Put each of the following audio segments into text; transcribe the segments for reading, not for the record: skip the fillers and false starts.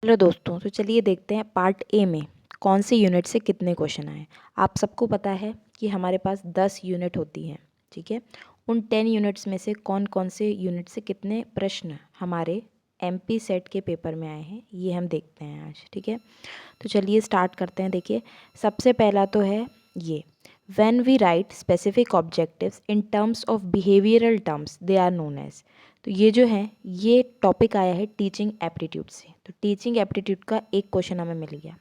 Hello दोस्तों, तो चलिए देखते हैं पार्ट ए में कौन से यूनिट से कितने क्वेश्चन आए। आप सबको पता है कि हमारे पास 10 यूनिट होती हैं, ठीक है। उन 10 यूनिट्स में से कौन कौन से यूनिट से कितने प्रश्न हमारे एमपी सेट के पेपर में आए हैं, ये हम देखते हैं आज, ठीक है। तो चलिए स्टार्ट करते हैं। देखिए, सबसे पहला तो है ये, when we write specific objectives in terms of behavioural terms they are known as. तो ये जो है, ये टॉपिक आया है टीचिंग एप्टीट्यूड से। तो टीचिंग एप्टीट्यूड का एक क्वेश्चन हमें मिल गया,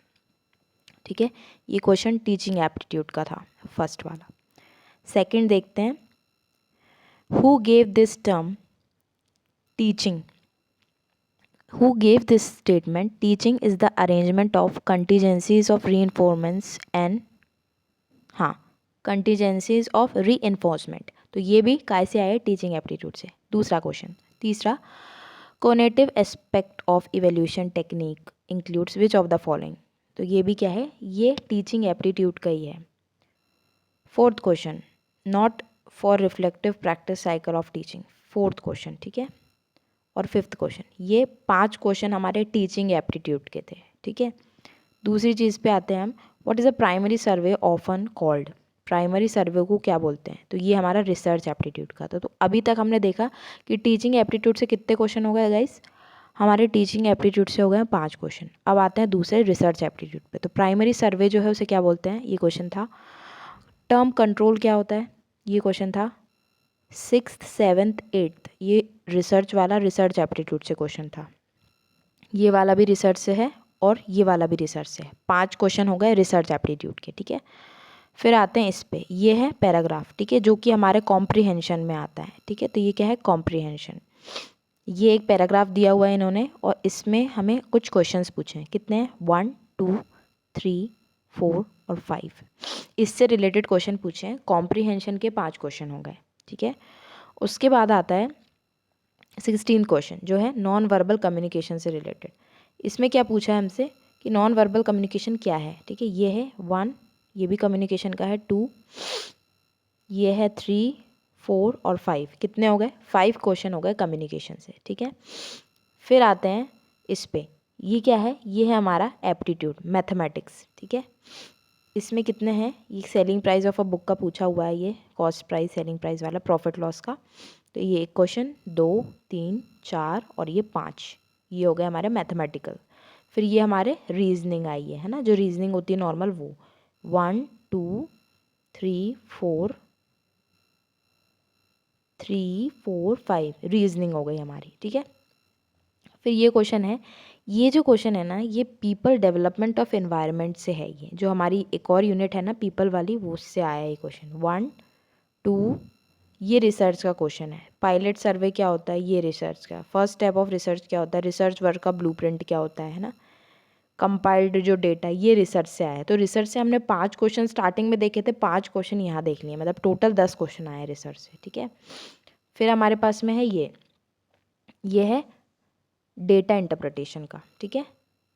ठीक है। ये क्वेश्चन टीचिंग एप्टीट्यूड का था, फर्स्ट वाला। सेकंड देखते हैं, who gave this term teaching, who gave this statement, teaching is the arrangement of contingencies of reinforcements and हाँ contingencies of reinforcement। तो ये भी काय से आए, टीचिंग एप्टीट्यूड से। दूसरा क्वेश्चन, तीसरा, conative aspect of evaluation technique includes which of the following. तो ये भी क्या है, ये टीचिंग एप्टीट्यूड का ही है। Fourth question, not for reflective practice cycle of teaching, fourth question, ठीक है। और फिफ्थ क्वेश्चन, ये 5 क्वेश्चन हमारे टीचिंग एप्टीट्यूड के थे, ठीक है। दूसरी चीज़ पे आते हैं हम, what is a primary survey often called. Primary survey को क्या बोलते हैं, तो ये हमारा रिसर्च एप्टीट्यूड का था। तो अभी तक हमने देखा कि टीचिंग एप्टीट्यूड से कितने क्वेश्चन हो गए गाइस, हमारे टीचिंग एप्टीट्यूड से हो गए 5 क्वेश्चन। अब आते हैं दूसरे रिसर्च एप्टीट्यूड पे। तो प्राइमरी सर्वे जो है उसे क्या बोलते हैं, ये क्वेश्चन था। टर्म कंट्रोल क्या होता है, ये क्वेश्चन था। 6th 7th 8th, ये रिसर्च वाला रिसर्च एप्टीट्यूड से क्वेश्चन था। ये वाला भी रिसर्च से है और ये वाला भी रिसर्च से है। 5 क्वेश्चन हो गए रिसर्च एप्टीट्यूड के, ठीक है। फिर आते हैं इस पे, ये है पैराग्राफ, ठीक है, जो कि हमारे कॉम्प्रिहेंशन में आता है, ठीक है। तो ये क्या है, कॉम्प्रिहेंशन। ये एक पैराग्राफ दिया हुआ है इन्होंने और इसमें हमें कुछ क्वेश्चंस पूछे हैं। कितने हैं, 1 2 3 4 और 5। इससे रिलेटेड क्वेश्चन पूछे हैं। कॉम्प्रिहेंशन के 5 क्वेश्चन हो गए, ठीक है। उसके बाद आता है 16 क्वेश्चन, जो है नॉन वर्बल कम्युनिकेशन से रिलेटेड। इसमें क्या पूछा है हमसे कि नॉन वर्बल कम्युनिकेशन क्या है, ठीक है। ये है 1, ये भी कम्युनिकेशन का है। 2, ये है 3 4 और 5। कितने हो गए, 5 क्वेश्चन हो गए कम्युनिकेशन से, ठीक है। फिर आते हैं इस पे, ये क्या है, ये है हमारा एप्टीट्यूड मैथमेटिक्स, ठीक है। इसमें कितने हैं, ये selling price of a book का पूछा हुआ है, ये कॉस्ट प्राइस सेलिंग प्राइस वाला, प्रॉफिट लॉस का। तो ये एक क्वेश्चन, 2 3 4 और ये 5, ये हो गए हमारे मैथमेटिकल। फिर ये हमारे रीजनिंग आई है ना, जो रीजनिंग होती है नॉर्मल, वो 1 2 3 4 3 4 5 रीजनिंग हो गई हमारी, ठीक है। फिर ये क्वेश्चन है, ये जो क्वेश्चन है ना, ये पीपल डेवलपमेंट ऑफ एनवायरनमेंट से है। ये जो हमारी एक और यूनिट है ना पीपल वाली, वो उससे आया है ये क्वेश्चन। 1 2, ये रिसर्च का क्वेश्चन है। पायलट सर्वे क्या होता है, ये रिसर्च का। फर्स्ट स्टेप ऑफ रिसर्च क्या होता है, रिसर्च वर्क का ब्लूप्रिंट क्या होता है ना। कंपाइल्ड जो डेटा, ये रिसर्च से आया है। तो रिसर्च से हमने 5 क्वेश्चन स्टार्टिंग में देखे थे, 5 क्वेश्चन यहाँ देख लिए, मतलब टोटल 10 क्वेश्चन आए रिसर्च से, ठीक है। फिर हमारे पास में है ये है डेटा इंटरप्रिटेशन का, ठीक है।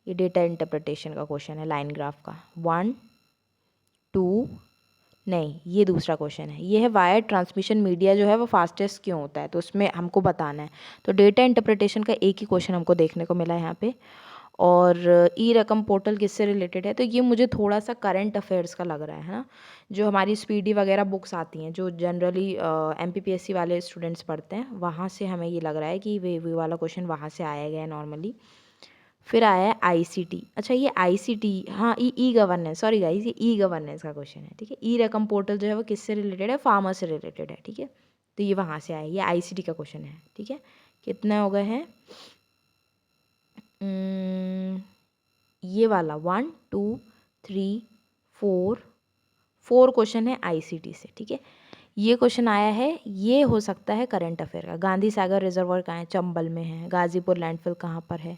ये डेटा इंटरप्रिटेशन का क्वेश्चन है, लाइन ग्राफ का। 1 2, नहीं, ये दूसरा क्वेश्चन है। ये है वायर ट्रांसमिशन मीडिया जो है वो फास्टेस्ट क्यों होता है, तो उसमें हमको बताना है। तो डेटा इंटरप्रिटेशन का एक ही क्वेश्चन हमको देखने को मिला है यहाँ पे। और ई रकम पोर्टल किससे रिलेटेड है, तो ये मुझे थोड़ा सा करंट अफेयर्स का लग रहा है ना। जो हमारी स्पीडी वगैरह बुक्स आती हैं, जो जनरली एमपीपीएससी वाले स्टूडेंट्स पढ़ते हैं, वहाँ से हमें ये लग रहा है कि वे वाला क्वेश्चन वहाँ से आया गया है नॉर्मली। फिर आया है आईसीटी। अच्छा, ये आईसीटी, हाँ, ई गवर्नेंस, सॉरी गाइस, ये ई गवर्नेंस का क्वेश्चन है, ठीक है। ई रकम पोर्टल जो है वो किससे रिलेटेड है, फार्मर से रिलेटेड है, ठीक है। तो ये वहाँ से आया, ये आईसीटी का क्वेश्चन है, ठीक है। कितने हो गए हैं, ये वाला 1 2 3 4 क्वेश्चन है आईसीटी से, ठीक है। ये क्वेश्चन आया है, ये हो सकता है करंट अफेयर का। गांधी सागर रिजर्वर कहाँ है, चंबल में है। गाजीपुर लैंडफिल कहाँ पर है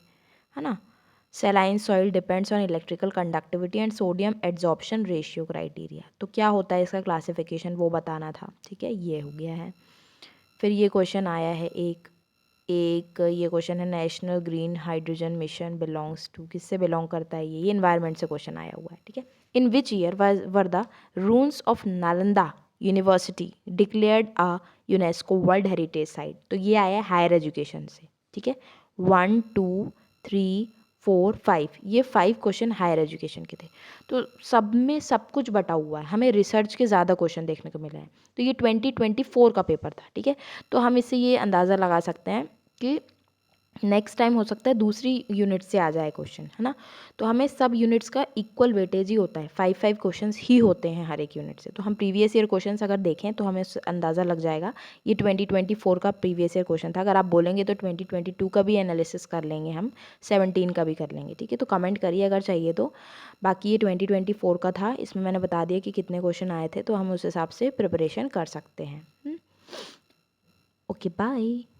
ना। Saline soil depends on electrical conductivity and sodium adsorption ratio criteria. तो क्या होता है इसका क्लासिफिकेशन, वो बताना था, ठीक है। ये हो गया है। फिर ये क्वेश्चन आया है एक ये क्वेश्चन है, national green hydrogen mission belongs to, किससे बिलोंग करता है, ये एनवायरनमेंट से क्वेश्चन आया हुआ है, ठीक है। In which year were the ruins of Nalanda university declared a UNESCO world heritage site. तो ये आया हायर एजुकेशन से, ठीक है। 1 2 3 4, 5, ये 5 क्वेश्चन हायर एजुकेशन के थे। तो सब में सब कुछ बटा हुआ है, हमें रिसर्च के ज़्यादा क्वेश्चन देखने को मिले हैं। तो ये 2024 का पेपर था, ठीक है। तो हम इससे ये अंदाज़ा लगा सकते हैं कि नेक्स्ट टाइम हो सकता है दूसरी यूनिट से आ जाए क्वेश्चन, है ना। तो हमें सब यूनिट्स का इक्वल वेटेज ही होता है, 5 क्वेश्चंस ही होते हैं हर एक यूनिट से। तो हम प्रीवियस ईयर क्वेश्चंस अगर देखें तो हमें अंदाज़ा लग जाएगा। ये 2024 का प्रीवियस ईयर क्वेश्चन था। अगर आप बोलेंगे तो 2022 का भी एनालिसिस कर लेंगे हम, 17 का भी कर लेंगे, ठीक है। तो कमेंट करिए अगर चाहिए तो। बाकी ये 2024 का था, इसमें मैंने बता दिया कि कितने क्वेश्चन आए थे, तो हम उस हिसाब से प्रिपरेशन कर सकते हैं। Okay, bye.